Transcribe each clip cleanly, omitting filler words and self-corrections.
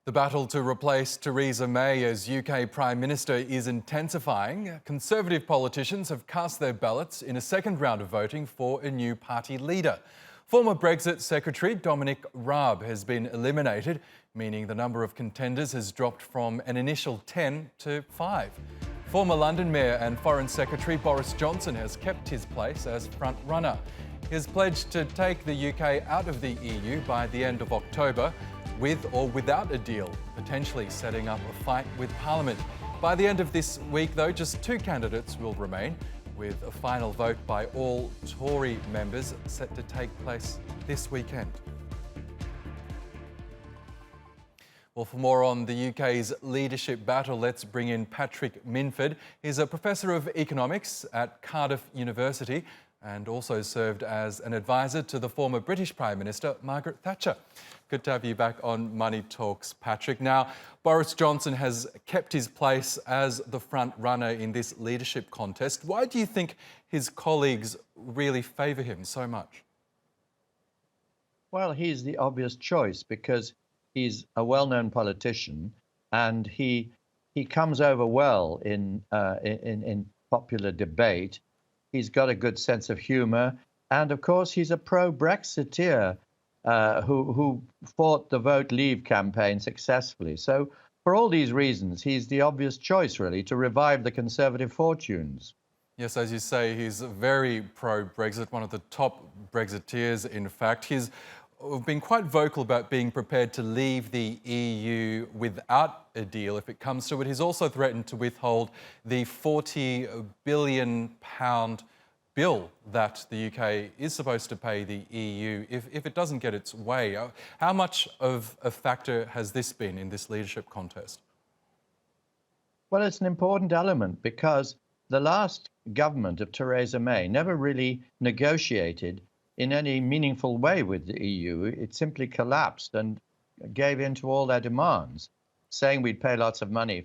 The battle to replace Theresa May as UK Prime Minister is intensifying. Conservative politicians have cast their ballots in a second round of voting for a new party leader. Former Brexit Secretary Dominic Raab has been eliminated, meaning the number of contenders has dropped from an initial 10 to 5. Former London Mayor and Foreign Secretary Boris Johnson has kept his place as front-runner. He has pledged to take the UK out of the EU by the end of October, with or without a deal, potentially setting up a fight with Parliament. By the end of this week, though, just two candidates will remain, with a final vote by all Tory members set to take place this weekend. Well, for more on the UK's leadership battle, let's bring in Patrick Minford. He's a professor of economics at Cardiff University and also served as an advisor to the former British Prime Minister, Margaret Thatcher. Good to have you back on Money Talks, Patrick. Now, Boris Johnson has kept his place as the front runner in this leadership contest. Why do you think his colleagues really favour him so much? Well, he's the obvious choice because he's a well-known politician and he comes over well in popular debate. He's got a good sense of humour, and of course he's a pro-Brexiteer who fought the Vote Leave campaign successfully. So for all these reasons, he's the obvious choice, really, to revive the Conservative fortunes. Yes, as you say, he's very pro-Brexit, one of the top Brexiteers, in fact. He's been quite vocal about being prepared to leave the EU without a deal if it comes to it. He's also threatened to withhold the £40 billion bill that the UK is supposed to pay the EU if it doesn't get its way. How much of a factor has this been in this leadership contest? Well, it's an important element because the last government of Theresa May never really negotiated in any meaningful way with the EU. It simply collapsed and gave in to all their demands, saying we'd pay lots of money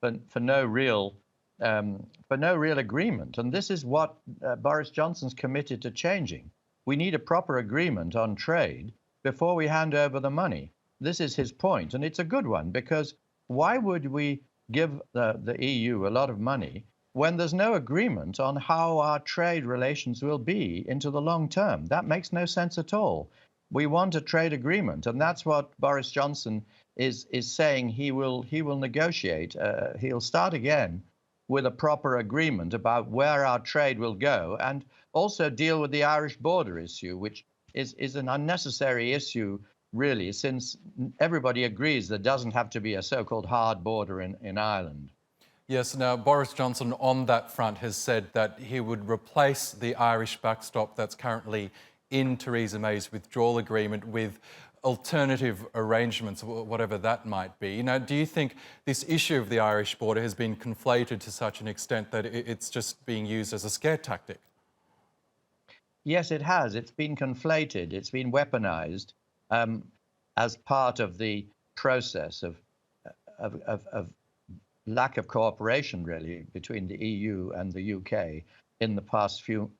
for no real agreement. And this is what Boris Johnson's committed to changing. We need a proper agreement on trade before we hand over the money. This is his point, and it's a good one, because why would we give the EU a lot of money when there's no agreement on how our trade relations will be into the long term? That makes no sense at all. We want a trade agreement, and that's what Boris Johnson is saying he will negotiate. He'll start again with a proper agreement about where our trade will go, and also deal with the Irish border issue, which is an unnecessary issue, really, since everybody agrees there doesn't have to be a so-called hard border in Ireland. Yes, now Boris Johnson on that front has said that he would replace the Irish backstop that's currently in Theresa May's withdrawal agreement with alternative arrangements, whatever that might be. Now, do you think this issue of the Irish border has been conflated to such an extent that it's just being used as a scare tactic? Yes, it has. It's been conflated. It's been weaponized as part of the process of lack of cooperation, really, between the EU and the UK in the past few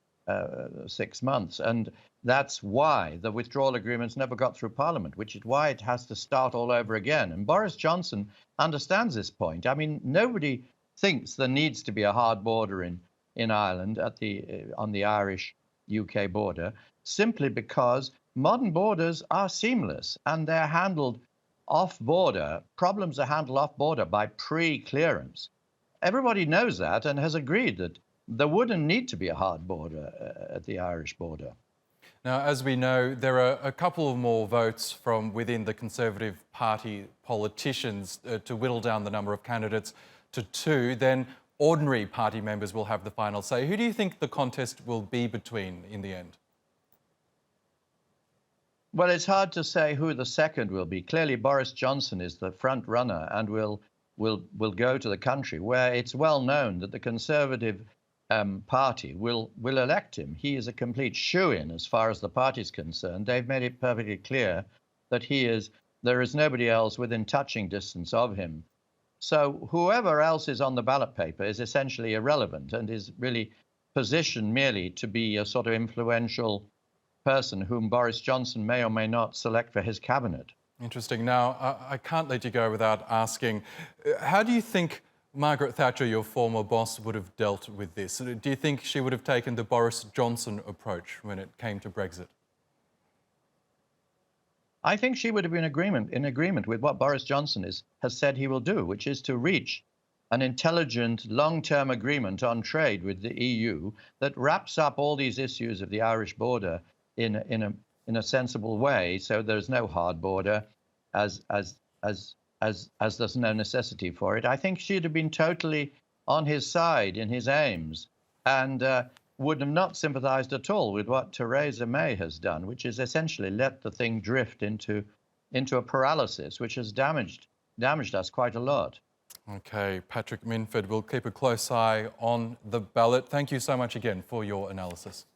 6 months. And that's why the withdrawal agreements never got through Parliament, which is why it has to start all over again. And Boris Johnson understands this point. I mean, nobody thinks there needs to be a hard border in Ireland on the Irish-UK border, simply because modern borders are seamless and they're handled off-border. Problems are handled off-border by pre-clearance. Everybody knows that and has agreed that there wouldn't need to be a hard border at the Irish border. Now, as we know, there are a couple of more votes from within the Conservative Party politicians to whittle down the number of candidates to 2. Then ordinary party members will have the final say. Who do you think the contest will be between in the end? Well, it's hard to say who the second will be. Clearly, Boris Johnson is the front runner and will go to the country where it's well known that the Conservative Party will elect him. He is a complete shoo-in as far as the party's concerned. They've made it perfectly clear that there is nobody else within touching distance of him. So whoever else is on the ballot paper is essentially irrelevant and is really positioned merely to be a sort of influential person whom Boris Johnson may or may not select for his cabinet. Interesting. Now, I can't let you go without asking, how do you think Margaret Thatcher, your former boss, would have dealt with this? Do you think she would have taken the Boris Johnson approach when it came to Brexit? I think she would have been in agreement with what Boris Johnson has said he will do, which is to reach an intelligent, long-term agreement on trade with the EU that wraps up all these issues of the Irish border in a sensible way, so there's no hard border, as there's no necessity for it. I think she'd have been totally on his side in his aims, and would have not sympathised at all with what Theresa May has done, which is essentially let the thing drift into a paralysis, which has damaged us quite a lot. OK, Patrick Minford, we'll keep a close eye on the ballot. Thank you so much again for your analysis.